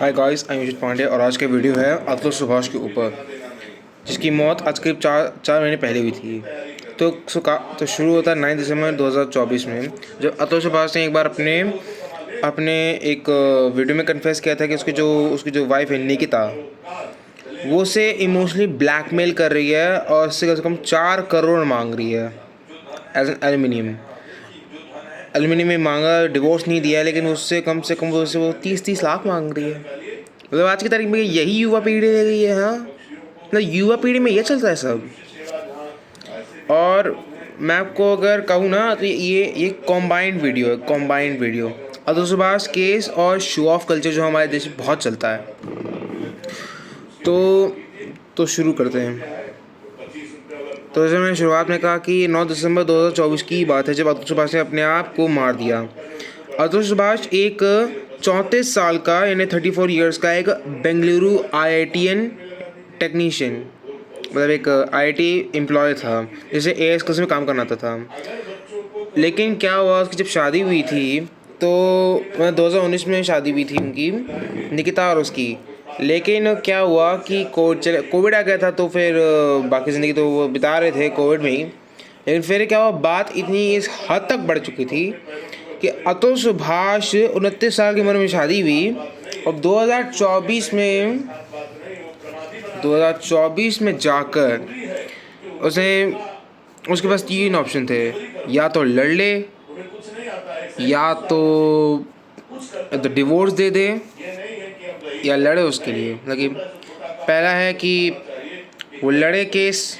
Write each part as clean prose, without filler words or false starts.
Hi guys, I am Pandey और आज का वीडियो है अतुल सुभाष के ऊपर, जिसकी मौत आज करीब चार महीने पहले हुई थी। तो शुरू होता है 9 दिसंबर 2024 में, जब अतुल सुभाष ने एक बार अपने अपने एक वीडियो में कन्फेस किया था कि उसकी जो वाइफ है निकिता, वो उसे इमोशनली ब्लैकमेल कर रही है और उससे कम से कम 4 करोड़ मांग रही है एज एन एल्यूमिनियम में मांगा, डिवोर्स नहीं दिया, लेकिन उससे कम से कम वो 30-30 लाख मांग रही है। मतलब आज की तारीख में यही युवा पीढ़ी रह गई है। हाँ, मतलब युवा पीढ़ी में ये चलता है सब। और मैं आपको अगर कहूँ ना तो ये combined video Atul Subhash case और शो ऑफ कल्चर जो हमारे देश में बहुत चलता है। तो शुरू करते हैं। तो जैसे मैंने शुरुआत में कहा कि 9 दिसंबर 2024 की बात है, जब अतुल सुभाष ने अपने आप को मार दिया। अतुल सुभाष एक 34 साल का यानी 34 ईयर्स का एक बेंगलुरु IITian टेक्नीशियन, मतलब एक IIT एम्प्लॉय था, जिसे AS क्लास में काम करना था। लेकिन क्या हुआ, उसकी जब शादी हुई थी तो 2019 में शादी हुई थी उनकी, निकिता और उसकी। लेकिन क्या हुआ कि कोविड आ गया था, तो फिर बाकी ज़िंदगी तो वो बिता रहे थे कोविड में ही। लेकिन फिर क्या हुआ, बात इतनी इस हद तक बढ़ चुकी थी कि अतुल सुभाष 29 साल की उम्र में शादी हुई और 2024 में जाकर उसके पास 3 ऑप्शन थे, या तो लड़ ले, या तो डिवोर्स दे दे, या लड़े उसके लिए। मतलब पहला है कि वो लड़े केस,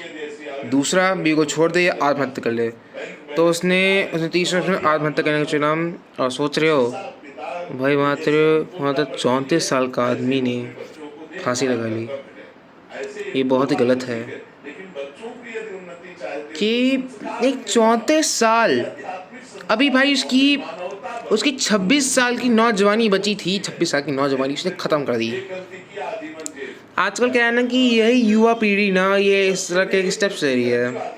दूसरा बीवी को छोड़ दे या आत्महत्या कर ले। तो उसने तीसरा ऑप्शन आत्महत्या करने का चुना। और सोच रहे हो भाई, वहाँ तो 34 साल का आदमी ने फांसी लगा ली। ये बहुत ही गलत है कि एक 34 साल, अभी भाई उसकी 26 साल की नौजवानी बची थी। 26 साल की नौजवानी उसने ख़त्म कर दी। आजकल क्या है ना कि यही युवा पीढ़ी ना ये इस तरह के स्टेप्स ले रही है।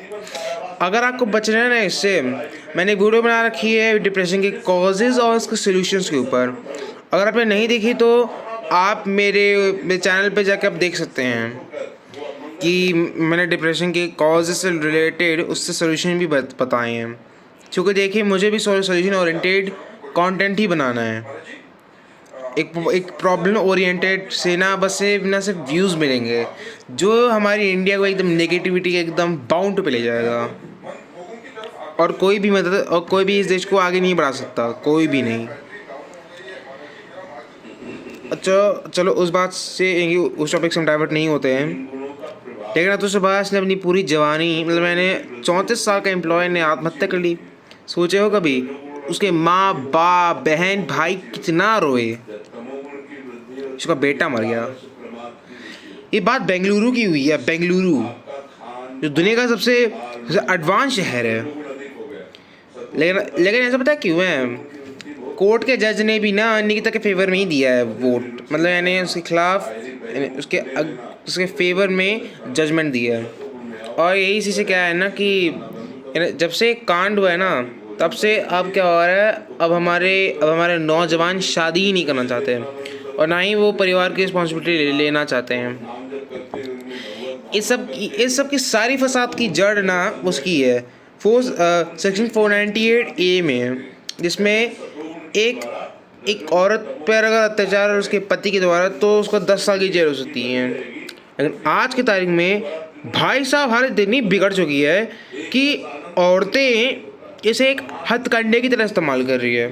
अगर आपको बचना है ना इससे, मैंने एक वीडियो बना रखी है डिप्रेशन के कॉजेज़ और उसके सॉल्यूशंस के ऊपर। अगर आपने नहीं देखी तो आप मेरे चैनल पे जाकर आप देख सकते हैं कि मैंने डिप्रेशन के कॉजेज़ से रिलेटेड उससे सॉल्यूशन भी बताए हैं। क्योंकि देखिए, मुझे भी सॉल्यूशन ओरिएंटेड कंटेंट ही बनाना है। एक प्रॉब्लम ओरिएंटेड से ना सिर्फ व्यूज़ मिलेंगे जो हमारी इंडिया को एकदम नेगेटिविटी के एकदम बाउंड पे ले जाएगा। और कोई भी इस देश को आगे नहीं बढ़ा सकता, कोई भी नहीं। अच्छा चलो, उस बात से उस टॉपिक से हम डाइवर्ट नहीं होते हैं। लेकिन अतुल सुभाष ने अपनी पूरी जवानी, मतलब मैंने 34 साल का एम्प्लॉय ने आत्महत्या कर ली। सोचे हो कभी उसके माँ बाप बहन भाई कितना रोए, उसका बेटा मर गया। ये बात बेंगलुरु की हुई है। बेंगलुरु जो दुनिया का सबसे एडवांस शहर है। लेकिन ऐसा पता है क्यों है? कोर्ट के जज ने भी ना निकिता के फेवर में ही दिया है वोट, मतलब यानी उसके खिलाफ, उसके फेवर में जजमेंट दिया है। और यही इसी से क्या है ना कि जब से कांड हुआ है ना, तब से अब क्या हो रहा है, अब हमारे नौजवान शादी ही नहीं करना चाहते हैं और ना ही वो परिवार की रिस्पॉन्सिबिलिटी लेना चाहते हैं। इस सब की सारी फसाद की जड़ ना उसकी है सेक्शन 498A में, जिसमें एक औरत पर अगर अत्याचार और उसके पति के द्वारा, तो उसको 10 साल की जेल हो सकती है। लेकिन आज की तारीख में भाई साहब हालत इतनी बिगड़ चुकी है कि औरतें इसे एक हथकंडे की तरह इस्तेमाल कर रही है।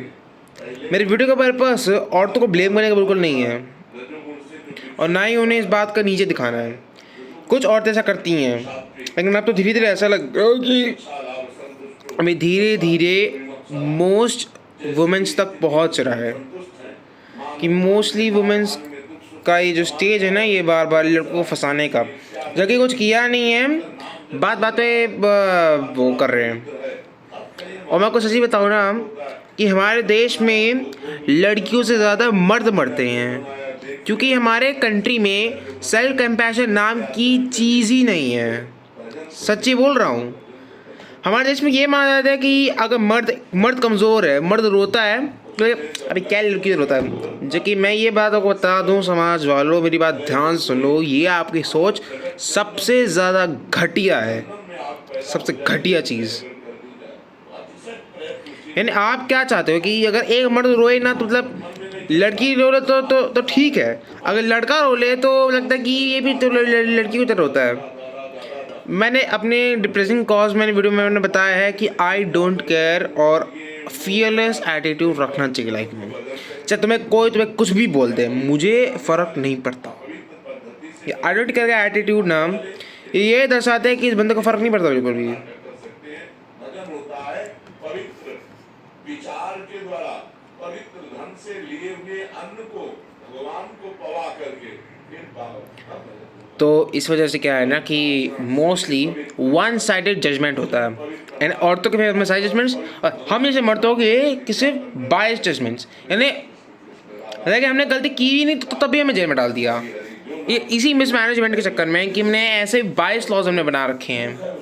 मेरी वीडियो का पर्पस औरतों को ब्लेम करने का बिल्कुल नहीं है और ना ही उन्हें इस बात का नीचे दिखाना है। कुछ औरतें ऐसा करती हैं, लेकिन अब तो धीरे धीरे ऐसा लग रहा है कि अभी धीरे धीरे मोस्ट वुमेन्स तक पहुंच रहा है कि मोस्टली वुमेन्स का ये जो स्टेज है ना, ये बार बार लड़कों को फंसाने का, जबकि कुछ किया नहीं है, बात पे वो कर रहे हैं। और मैं आपको सच्ची बताऊँ ना कि हमारे देश में लड़कियों से ज़्यादा मर्द मरते हैं, क्योंकि हमारे कंट्री में सेल्फ कंपैशन नाम की चीज़ ही नहीं है। सच्ची बोल रहा हूँ। हमारे देश में ये माना जाता है कि अगर मर्द कमज़ोर है, मर्द रोता है, तो अभी क्या लड़की रोता है, जो कि मैं ये बात आपको बता दूं समाज वालों, मेरी बात ध्यान सुन लो, ये आपकी सोच सबसे ज़्यादा घटिया है, सबसे घटिया चीज़। यानी आप क्या चाहते हो कि अगर एक मर्द रोए ना तो मतलब लड़की रो ले तो ठीक है, अगर लड़का रो ले तो लगता है कि ये भी तो लड़की की तरह रोता है। मैंने अपने डिप्रेसिंग कॉज मैंने वीडियो में मैंने बताया है कि आई डोंट केयर और फियरलेस एटीट्यूड रखना चाहिए लाइफ में। चाहे तुम्हें कुछ भी बोल दे, मुझे फ़र्क नहीं पड़ता। ये आई डोंट केयर का एटीट्यूड ना ये दर्शाते हैं कि इस बंदे को फ़र्क नहीं पड़ता बिल्कुल भी। विचार के द्वारा पवित्र धन से लिए हुए अन्न को भगवान को पवा करके तो इस वजह से क्या है ना कि मोस्टली वन साइडेड जजमेंट होता है, एंड औरतों के फेवर में साइड जजमेंट्स, और हम जैसे मर्दों के सिर्फ बायस जजमेंट्स। यानी कि हमने गलती की ही नहीं तो तभी हमें जेल में डाल दिया। ये इसी मिसमैनेजमेंट के चक्कर में कि हमने ऐसे बायस लॉज हमने बना रखे हैं।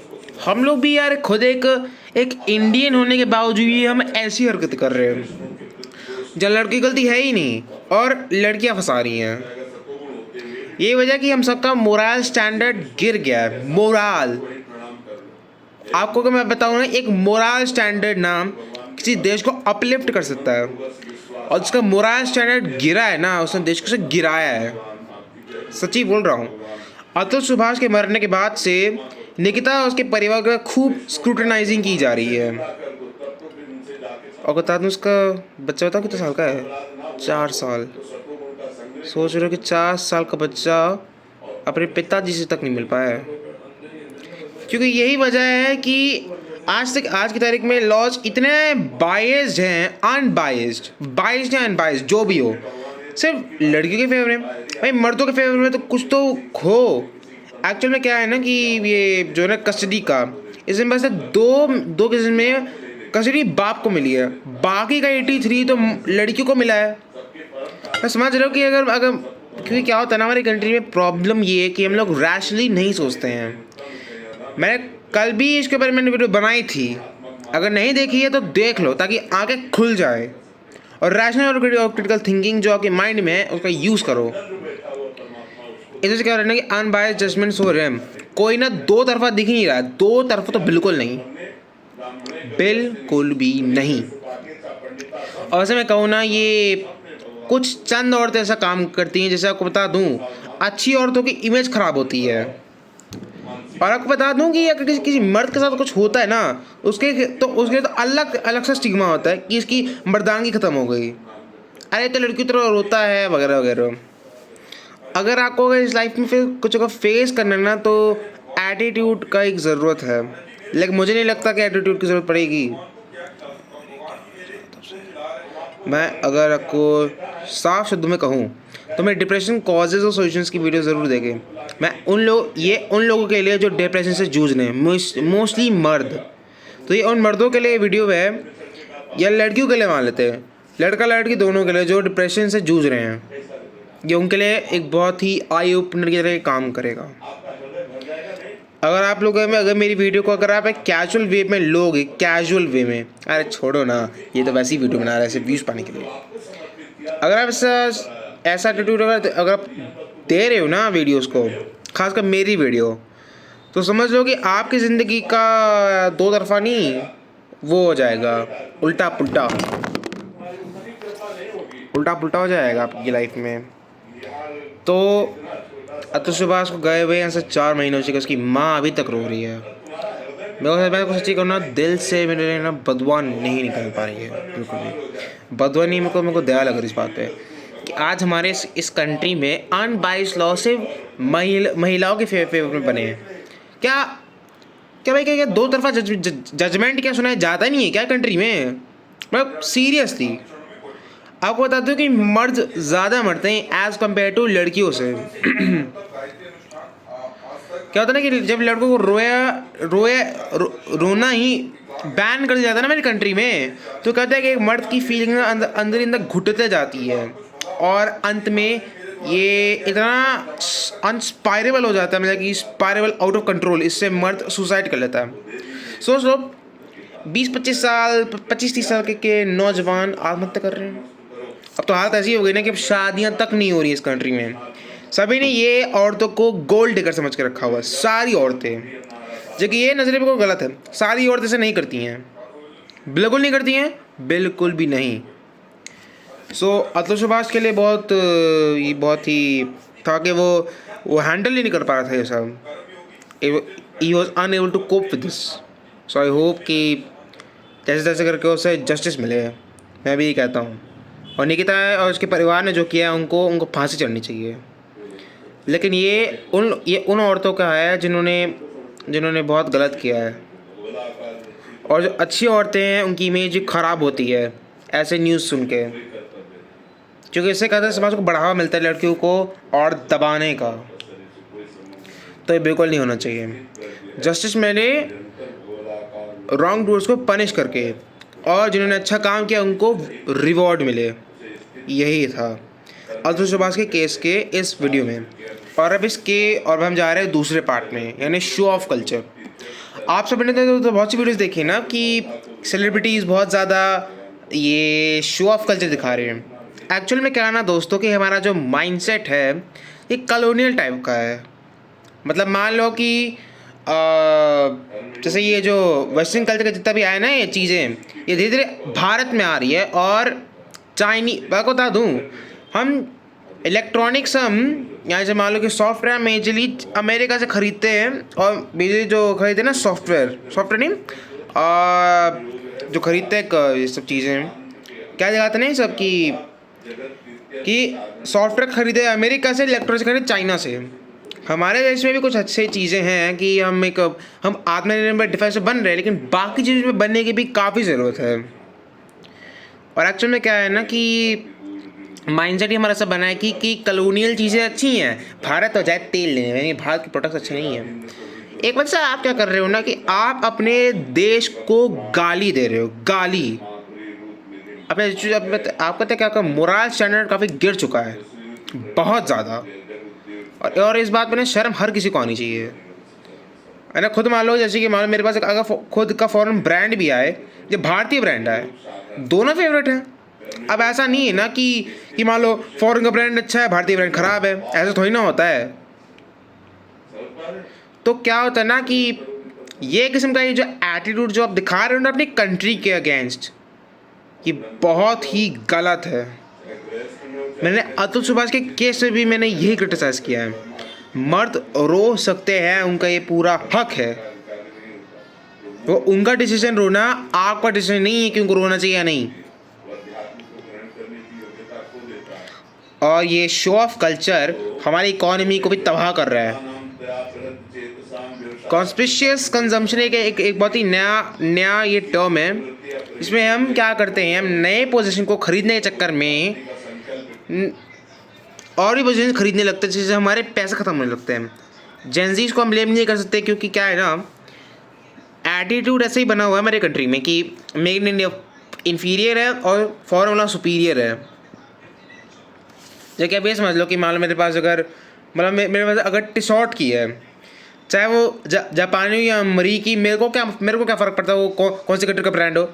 हम लोग भी यार खुद एक इंडियन होने के बावजूद भी हम ऐसी हरकत कर रहे हैं जब लड़की गलती है ही नहीं और लड़कियां फंसा रही हैं। ये वजह कि हम सबका मोरल स्टैंडर्ड गिर गया है। मोरल, आपको मैं बताऊँ ना, एक मोरल स्टैंडर्ड नाम किसी देश को अपलिफ्ट कर सकता है, और जिसका मोरल स्टैंडर्ड गिरा है ना उसने देश को से गिराया है। सच्ची बोल रहा हूँ। अतुल सुभाष के मरने के बाद से निकिता और उसके परिवार का खूब स्क्रूटनाइजिंग की जा रही है। और बता दूँ उसका बच्चा बताओ कितने साल का है? 4 साल। सोच रहे हो कि 4 साल का बच्चा अपने पिताजी से तक नहीं मिल पाया है, क्योंकि यही वजह है कि आज की तारीख में लॉज इतने बायस्ड हैं, बायस्ड या अनबायस्ड जो भी हो, सिर्फ लड़कियों के फेवर में। भाई मर्दों के फेवर में तो कुछ तो हो। एक्चुअल में क्या है ना कि ये जो है ना कस्टडी का, इसमें बस दो केसेस में कस्टडी बाप को मिली है, बाकी का 83 तो लड़कियों को मिला है। मैं समझ रहा हूँ कि अगर क्योंकि क्या होता है ना हमारी कंट्री में प्रॉब्लम ये है कि हम लोग रैशनली नहीं सोचते हैं। मैंने कल भी इसके बारे में वीडियो बनाई थी, अगर नहीं देखी है तो देख लो ताकि आंखें खुल जाए, और रैशनल और क्रिटिकल थिंकिंग जो आपके माइंड में है उसका यूज़ करो। इससे क्या हो रहा है ना कि अनबायस्ड जजमेंट्स हो रहे हैं, कोई ना दो तरफा दिख नहीं रहा है, दो तरफा तो बिल्कुल नहीं, बिल्कुल भी नहीं। और ऐसे मैं कहूँ ना ये कुछ चंद औरतें ऐसा काम करती हैं, जैसे आपको बता दूं अच्छी औरतों की इमेज ख़राब होती है। और आपको बता दूं कि अगर किसी मर्द के साथ कुछ होता है ना उसके तो अलग सा स्टिग्मा होता है कि इसकी मर्दानगी ख़त्म हो गई, अरे तो लड़की तो रोता है वगैरह वगैरह। अगर आपको इस लाइफ में फिर कुछ को फेस करना ना तो एटीट्यूड का एक ज़रूरत है, लेकिन मुझे नहीं लगता कि एटीट्यूड की ज़रूरत पड़ेगी। मैं अगर आपको साफ शब्दों में कहूँ तो मैं डिप्रेशन कॉजेज़ और सॉल्यूशंस की वीडियो ज़रूर देखें। मैं उन लोगों के लिए जो डिप्रेशन से जूझ रहे हैं, मोस्टली मर्द, तो ये उन मर्दों के लिए वीडियो है, या लड़कियों के लिए मान लेते हैं, लड़का लड़की दोनों के लिए जो डिप्रेशन से जूझ रहे हैं, ये उनके लिए एक बहुत ही आई ओपनर की तरह काम करेगा। अगर आप लोग अगर मेरी वीडियो को अगर आप एक कैजुअल वे में लोगे, कैजुअल वे में, अरे छोड़ो ना ये तो वैसी वीडियो बना रहे हैं सिर्फ व्यूज़ पाने के लिए, अगर आप ऐसा एटीट्यूड अगर आप दे रहे हो ना वीडियोस को, खासकर मेरी वीडियो, तो समझ लो कि आपकी ज़िंदगी का दो तरफा नहीं वो हो जाएगा, उल्टा पुल्टा हो जाएगा आपकी लाइफ में। तो अतुल सुभाष को गए हुए यहाँ से 4 महीनों से उसकी माँ अभी तक रो रही है। मैं को सच्ची कहूँ ना, दिल से मेरे ना बदवा नहीं निकल पा रही है, बिल्कुल भी बदवा नहीं। मेरे को दया लग रही इस बात पे कि आज हमारे इस कंट्री में अनबाइस्ड लॉ सिर्फ महिलाओं के फेवर में बने हैं। क्या भाई क्या दो तरफा जजमेंट क्या सुनाया जाता नहीं है क्या कंट्री में? मतलब सीरियसली आपको बता दूं कि मर्द ज़्यादा मरते हैं एज़ कम्पेयर टू लड़कियों से। क्या होता है ना कि जब लड़कों को रोना ही बैन कर दिया जाता है ना मेरी कंट्री में, तो कहते हैं कि एक मर्द की फीलिंग अंदर घुटते जाती है और अंत में ये इतना अनस्पायरेबल हो जाता है, मतलब कि स्पायरेबल आउट ऑफ कंट्रोल, इससे मर्द सुसाइड कर लेता है। सोच लो 20-25 साल 25-30 साल के नौजवान आत्महत्या कर रहे हैं। अब तो हालत ऐसी हो गई ना कि अब शादियां तक नहीं हो रही इस कंट्री में। सभी ने ये औरतों को गोल्ड डिगर समझ के रखा हुआ है, सारी औरतें, जो कि ये नजरिए बिल्कुल गलत है। सारी औरतें ऐसे नहीं करती हैं, बिल्कुल नहीं करती हैं, बिल्कुल भी नहीं। सो अतुल सुभाष के लिए ये बहुत ही था कि वो हैंडल ही नहीं कर पा रहा था ये सब। He was unable to cope with this. So I hope कि जैसे तैसे करके उसे जस्टिस मिले। मैं भी ये कहता हूँ। और निकिता और उसके परिवार ने जो किया है उनको फांसी चढ़नी चाहिए। लेकिन ये उन औरतों का है जिन्होंने बहुत गलत किया है। और जो अच्छी औरतें हैं उनकी इमेज ख़राब होती है ऐसे न्यूज़ सुन के, क्योंकि इससे कहते हैं समाज को बढ़ावा मिलता है लड़कियों को और दबाने का। तो ये बिल्कुल नहीं होना चाहिए। जस्टिस मिले रॉन्ग डूअर्स को पनिश करके, और जिन्होंने अच्छा काम किया उनको रिवॉर्ड मिले। यही था अतुल सुभाष के केस के इस वीडियो में। और अब हम जा रहे हैं दूसरे पार्ट में, यानी शो ऑफ कल्चर। आप सब ने तो बहुत सी वीडियोस देखी ना कि सेलिब्रिटीज़ बहुत ज़्यादा ये शो ऑफ कल्चर दिखा रहे हैं। एक्चुअल में क्या है ना दोस्तों कि हमारा जो माइंडसेट है ये कॉलोनियल टाइप का है। मतलब मान लो कि जैसे ये जो वेस्टर्न कल्चर का जितना भी आया ना ये चीज़ें, ये धीरे धीरे भारत में आ रही है। और मैं को बता दूँ, हम इलेक्ट्रॉनिक्स यहाँ से मान लो कि सॉफ्टवेयर मेजरली अमेरिका से ख़रीदते हैं। और मेजरली जो खरीदते हैं ना सॉफ्टवेयर नहीं, जो खरीदते हैं ये सब चीज़ें क्या दिखाते नहीं सब कि सॉफ्टवेयर खरीदे अमेरिका से, इलेक्ट्रॉनिक्स खरीदे चाइना से। हमारे देश में भी कुछ अच्छी चीज़ें हैं कि हम आत्मनिर्भर डिफेंस में बन रहे हैं, लेकिन बाकी चीज़ों में बनने की भी काफ़ी ज़रूरत है। और एक्चुअल में क्या है ना कि माइंडसेट ही हमारा सब बना है कि कॉलोनियल चीज़ें अच्छी हैं, भारत तो जाए तेल लेने में, भारत के प्रोडक्ट्स अच्छे नहीं हैं। एक वजह से आप क्या कर रहे हो ना कि आप अपने देश को गाली दे रहे हो, गाली आपका तो क्या मोरल स्टैंडर्ड काफ़ी गिर चुका है, बहुत ज़्यादा। और इस बात में ना शर्म हर किसी को आनी चाहिए, है ना। खुद मान लो जैसे कि मान लो मेरे पास अगर खुद का फॉरेन ब्रांड भी आए, जो भारतीय ब्रांड आए, दोनों फेवरेट हैं। अब ऐसा नहीं है ना कि मान लो फॉरेन का ब्रांड अच्छा है, भारतीय ब्रांड खराब है, ऐसा थोड़ी ना होता है। तो क्या होता है ना कि ये किस्म का ये जो एटीट्यूड जो आप दिखा रहे हो ना अपनी कंट्री के अगेंस्ट, ये बहुत ही गलत है। मैंने अतुल सुभाष के केस में भी मैंने यही क्रिटिसाइज़ किया है। मर्द रो सकते हैं, उनका ये पूरा हक है, वो उनका डिसीजन रोना, आपका डिसीजन नहीं है कि उनको रोना चाहिए या नहीं। और ये शो ऑफ कल्चर हमारी इकोनॉमी को भी तबाह कर रहा है। कॉन्स्पिशियस कंजम्पशन एक बहुत ही नया ये टर्म है। इसमें हम क्या करते हैं, हम नए पोजीशन को खरीदने के चक्कर में और भी पोजीशन खरीदने लगते हैं, जिससे हमारे पैसे ख़त्म होने लगते हैं। जेनजीज को हम ब्लेम नहीं कर सकते, क्योंकि क्या है ना, एटीट्यूड ऐसे ही बना हुआ है हमारे कंट्री में कि मेक इन इंडिया इन्फीरियर है और फॉरेन वाला सुपीरियर है। जैसे आप ये समझ लो कि मान लो मेरे पास अगर मेरे पास अगर टी शर्ट की है, चाहे वो जापानी या अमरीकी, मेरे को क्या फ़र्क पड़ता है वो कौन सी कंट्री का ब्रांड हो।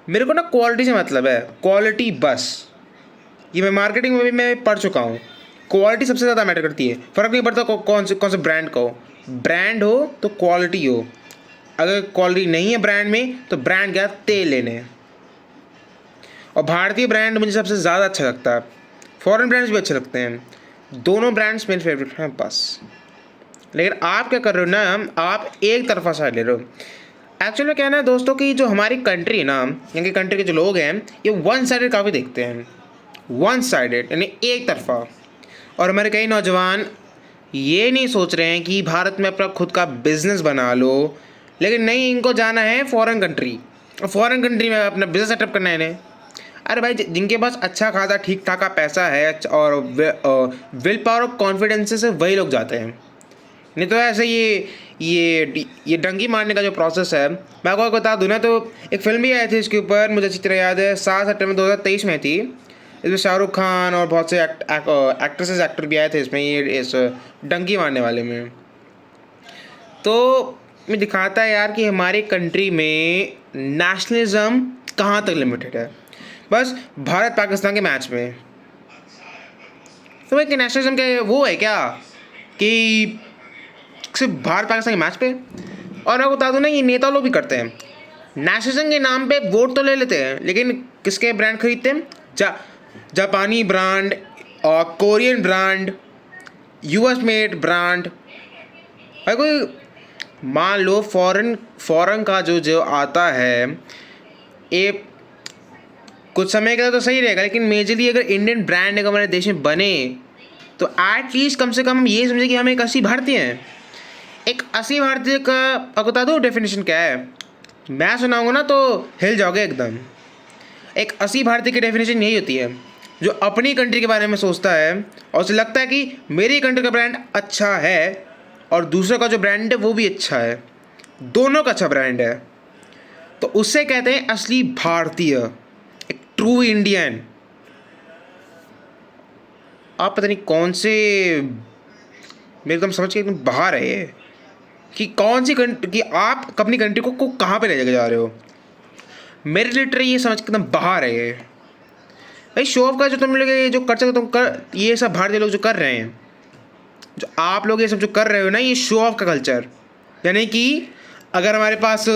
मेरे को ना क्वालिटी से मतलब है, क्वालिटी बस। ये मैं मार्केटिंग में भी मैं पढ़ चुका हूँ, क्वालिटी सबसे ज़्यादा मैटर करती है। फ़र्क नहीं पड़ता कौन से ब्रांड का हो, ब्रांड हो तो क्वालिटी हो। अगर क्वालिटी नहीं है ब्रांड में तो ब्रांड क्या तेल लेने। और भारतीय ब्रांड मुझे सबसे ज़्यादा अच्छा लगता है, फॉरेन ब्रांड्स भी अच्छे लगते हैं, दोनों ब्रांड्स मेरे फेवरेट हैं बस। लेकिन आप क्या कर रहे हो ना, आप एक तरफा साइड ले रहे हो। एक्चुअली क्या है ना दोस्तों कि जो हमारी कंट्री है ना, यहाँ की कंट्री के जो लोग हैं ये वन साइडेड काफ़ी देखते हैं, वन साइडेड यानी एक तरफा। और हमारे कई नौजवान ये नहीं सोच रहे हैं कि भारत में अपना खुद का बिजनेस बना लो, लेकिन नहीं, इनको जाना है फॉरेन कंट्री, और फॉरेन कंट्री में अपना बिजनेस सेटअप करना है इन्हें। अरे भाई, जिनके पास अच्छा खासा ठीक ठाक का पैसा है और विल पावर और कॉन्फिडेंस से वही लोग जाते हैं। नहीं तो ऐसे ये डंकी मारने का जो प्रोसेस है, मैं आपको बता दूँ ना, तो एक फिल्म भी आई थी इसके ऊपर, मुझे अच्छी तरह याद है, 7 सितंबर 2023 में थी। इसमें शाहरुख खान और बहुत से एक्टर भी आए थे इसमें, ये इस डंकी मारने वाले में। तो में दिखाता है यार कि हमारे कंट्री में नेशनलिज्म कहाँ तक लिमिटेड है। बस भारत पाकिस्तान के मैच में तो एक नेशनलिज्म के वो है क्या कि सिर्फ भारत पाकिस्तान के मैच पे। और मैं बता दूँ ना, ये नेता लोग भी करते हैं, नेशनलिज्म के नाम पे वोट तो ले लेते हैं, लेकिन किसके ब्रांड खरीदते हैं? जापानी ब्रांड और Korean brand, US made brand. भाई कोई मान लो फॉरेन का जो आता है, ये कुछ समय के लिए तो सही रहेगा, लेकिन मेजरली अगर इंडियन ब्रांड अगर हमारे देश में बने तो एटलीस्ट कम से कम हम ये समझे कि हम एक असली भारतीय हैं। एक असली भारतीय का आपको बता दो डेफिनेशन क्या है, मैं सुनाऊंगा ना तो हिल जाओगे एकदम। एक असली भारतीय की डेफिनेशन यही होती है जो अपनी कंट्री के बारे में सोचता है और उसे लगता है कि मेरी कंट्री का ब्रांड अच्छा है और दूसरे का जो ब्रांड है वो भी अच्छा है, दोनों का अच्छा ब्रांड है, तो उससे कहते हैं असली भारतीय, एक ट्रू इंडियन। आप पता नहीं कौन से, मेरे एकदम समझ के एकदम बाहर है ये कि कौन सी कंट्री कि आप अपनी कंट्री को कहाँ पे ले जाके जा रहे हो। मेरे लिटरली ये समझ के एकदम बाहर है ये। भाई शो ऑफ का जो तुम लोग ये जो कर सकते तुम कर, ये सब भारतीय लोग जो कर रहे हैं, जो आप लोग ये सब जो कर रहे हो ना, ये शो ऑफ का कल्चर। यानी कि अगर हमारे पास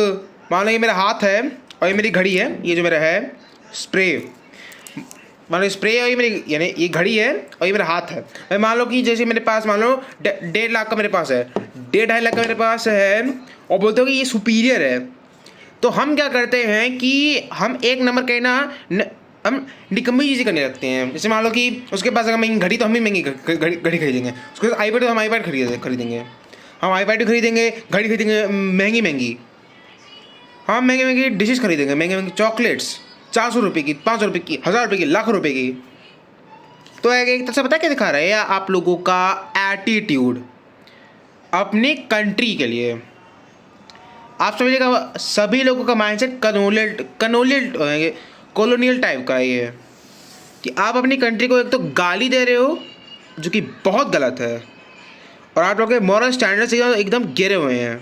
मान लो ये मेरा हाथ है और ये मेरी घड़ी है, ये जो मेरा है स्प्रे, मान लो स्प्रे और ये मेरी यानी ये घड़ी है और ये मेरा हाथ है। भाई मान लो कि जैसे मेरे पास मान लो 1.5 लाख का मेरे पास है, 1.5 लाख का मेरे पास है और बोलते हो कि ये सुपीरियर है, तो हम क्या करते हैं कि हम एक नंबर के ना हम निकम्मी चीज़ें करने लगते हैं। जैसे मान लो कि उसके पास अगर महंगी घड़ी तो हम भी महंगी घड़ी खरीदेंगे, उसके पास आईपैड तो हम आईपैड खरीदेंगे, हम आईपैड खरीदेंगे, घड़ी खरीदेंगे महंगी महंगी, हम महंगी महंगी डिशेज़ खरीदेंगे, महंगी महंगी चॉकलेट्स 400 रुपये की, 500 रुपये की, 1000 रुपये की, लाख रुपये की। तो एक तरह से पता क्या दिखा रहा है आप लोगों का एटीट्यूड अपनी कंट्री के लिए। आप समझिएगा सभी लोगों का माइंडसेट कॉलोनियल टाइप का ये है कि आप अपनी कंट्री को एक तो गाली दे रहे हो जो कि बहुत गलत है, और आप लोगों के मॉरल स्टैंडर्ड्स एकदम गिरे हुए हैं।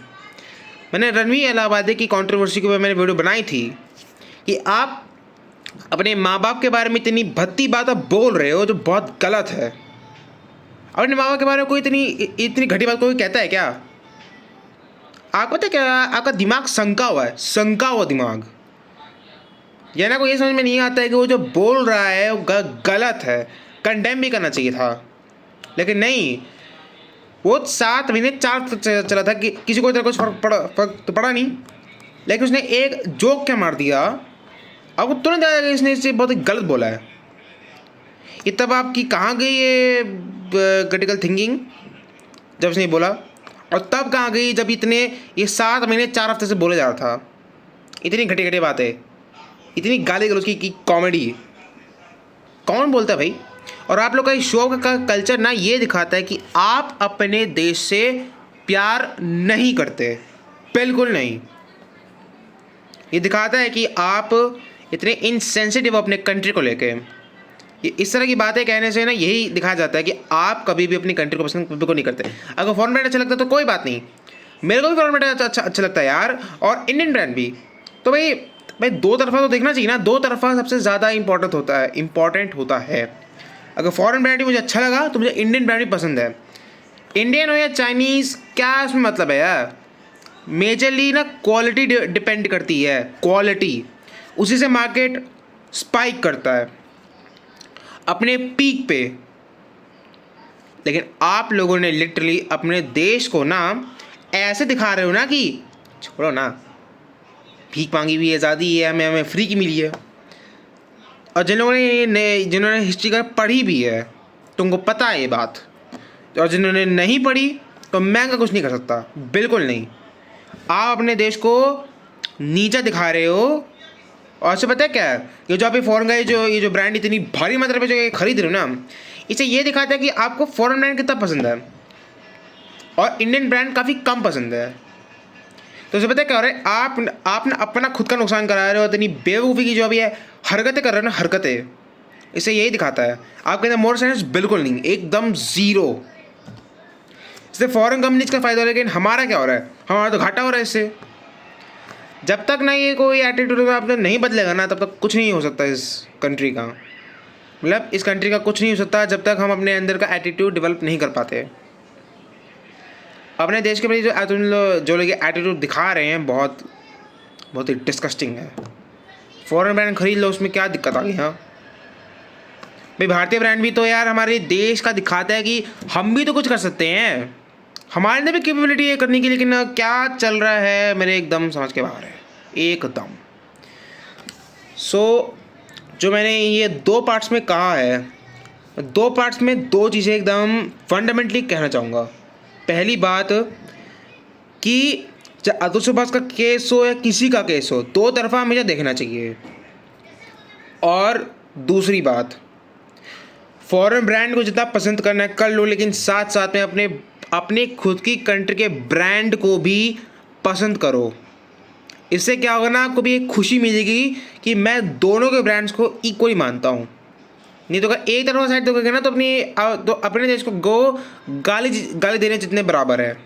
मैंने रणवीर इलाहाबादी की कंट्रोवर्सी के ऊपर मैंने वीडियो बनाई थी कि आप अपने माँ बाप के बारे में इतनी भद्दी बात आप बोल रहे हो जो बहुत गलत है। अपने माँ बाप के बारे में कोई इतनी घटी बात कोई कहता है क्या? आप पता है क्या, आपका दिमाग संका हुआ है, संका हुआ दिमाग। ये ना कोई ये समझ में नहीं आता है कि वो जो बोल रहा है वो गलत है, कंडेम भी करना चाहिए था, लेकिन नहीं। वो 7 महीने 4 चला था कि किसी को इतना कुछ फर्क तो पड़ा नहीं, लेकिन उसने एक जोक क्या मार दिया, अब वो तुरंत आया कि इसने इससे बहुत गलत बोला है। ये तब आपकी कहाँ गई ये क्रिटिकल थिंकिंग जब उसने बोला, और तब कहाँ गई जब ये 7 महीने 4 हफ्ते से बोले जा रहा था। इतनी घटी घटी बातें, इतनी गाली गलौज की कॉमेडी कौन बोलता है भाई? और आप लोग का शो का कल्चर ना ये दिखाता है कि आप अपने देश से प्यार नहीं करते, बिल्कुल नहीं। ये दिखाता है कि आप इतने इनसेंसिटिव अपने कंट्री को लेके। ये इस तरह की बातें कहने से ना यही दिखाया जाता है कि आप कभी भी अपनी कंट्री को पसंद को नहीं करते। अगर फॉरेन ब्रांड अच्छा लगता है तो कोई बात नहीं, मेरे को भी फॉरेन ब्रांड अच्छा लगता है यार, और इंडियन ब्रांड भी। तो भाई दो तरफा तो देखना चाहिए ना, दो तरफा सबसे ज़्यादा इम्पॉर्टेंट होता है। अगर फॉरेन ब्रांड भी मुझे अच्छा लगा तो मुझे इंडियन ब्रांड भी पसंद है। इंडियन हो या चाइनीज़, क्या उसमें मतलब है यार? मेजरली ना क्वालिटी डिपेंड करती है, क्वालिटी, उसी से मार्केट स्पाइक करता है अपने पीक पे। लेकिन आप लोगों ने लिटरली अपने देश को ना ऐसे दिखा रहे हो ना कि छोड़ो ना, भीख मांगी हुई आज़ादी है, हमें फ्री की मिली है। और जिन्होंने हिस्ट्री का पढ़ी भी है तुमको पता है ये बात, और जिन्होंने नहीं पढ़ी तो मैं कुछ नहीं कर सकता, बिल्कुल नहीं। आप अपने देश को नीचा दिखा रहे हो। और ऐसे पता है क्या है, ये जो आप फॉरेन का ये जो ब्रांड इतनी भारी मात्रा में जो ये खरीद रहे हो ना, इसे ये दिखाता है कि आपको फॉरेन ब्रांड कितना पसंद है और इंडियन ब्रांड काफ़ी कम पसंद है। तो उसे पता है क्या हो रहा है, आप ना अपना खुद का नुकसान करा रहे हो, इतनी बेवकूफ़ी की जो अभी है हरकतें कर रहे हो ना, हरकतें, इसे यही दिखाता है आपके अंदर मोरल सेंस बिल्कुल नहीं, एकदम ज़ीरो। इससे फॉरेन कंपनीज का फ़ायदा हो रहा है, लेकिन हमारा क्या हो रहा है, हमारा तो घाटा हो रहा है इससे। जब तक ना ये कोई एटीट्यूड में आपने नहीं बदलेगा ना, तब तक कुछ नहीं हो सकता इस कंट्री का। मतलब इस कंट्री का कुछ नहीं हो सकता जब तक हम अपने अंदर का एटीट्यूड डेवलप नहीं कर पाते। अपने देश के प्रति जो लोग एटीट्यूड दिखा रहे हैं, बहुत बहुत ही डिस्कस्टिंग है। फॉरेन ब्रांड खरीद लो, उसमें क्या दिक्कत आ गई। हाँ भाई, भारतीय ब्रांड भी तो यार हमारे देश का दिखाता है कि हम भी तो कुछ कर सकते हैं, हमारे अंदर भी कैपेबिलिटी है करने की। लेकिन क्या चल रहा है मेरे एकदम समझ के बाहर है, एकदम। जो मैंने ये 2 पार्ट्स में कहा है, 2 पार्ट्स में 2 चीज़ें एकदम फंडामेंटली कहना चाहूँगा। पहली बात कि चाहे अतुल सुभाष का केस हो या किसी का केस हो, 2 तरफा हमेशा देखना चाहिए। और दूसरी बात, फॉरेन ब्रांड को जितना पसंद करना है कर लो, लेकिन साथ साथ में अपने खुद की कंट्री के ब्रांड को भी पसंद करो। इससे क्या होगा ना, आपको भी एक खुशी मिलेगी कि मैं दोनों के ब्रांड्स को इक्वली मानता हूँ। नहीं तो अगर एक तरफ साइड दोगे ना, तो अपने देश को गाली देने जितने बराबर है।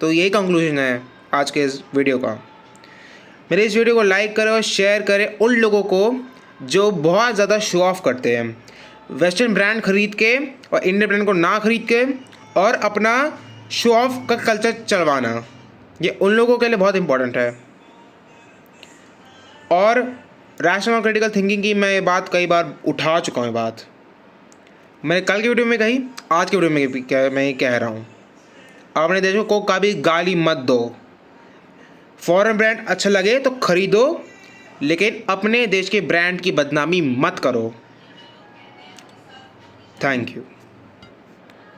तो यही कंक्लूजन है आज के इस वीडियो का। मेरे इस वीडियो को लाइक करें और शेयर करें उन लोगों को जो बहुत ज़्यादा शो ऑफ करते हैं, वेस्टर्न ब्रांड खरीद के और इंडियन ब्रांड को ना खरीद के, और अपना शो ऑफ का कल्चर चलवाना। ये उन लोगों के लिए बहुत इंपॉर्टेंट है। और रैशनल और क्रिटिकल थिंकिंग की मैं ये बात कई बार उठा चुका हूँ। बात मैंने कल की वीडियो में कही, आज की वीडियो में मैं ये कह रहा हूँ, अपने देश को कभी गाली मत दो। फॉरेन ब्रांड अच्छा लगे तो खरीदो, लेकिन अपने देश के ब्रांड की बदनामी मत करो। Thank you.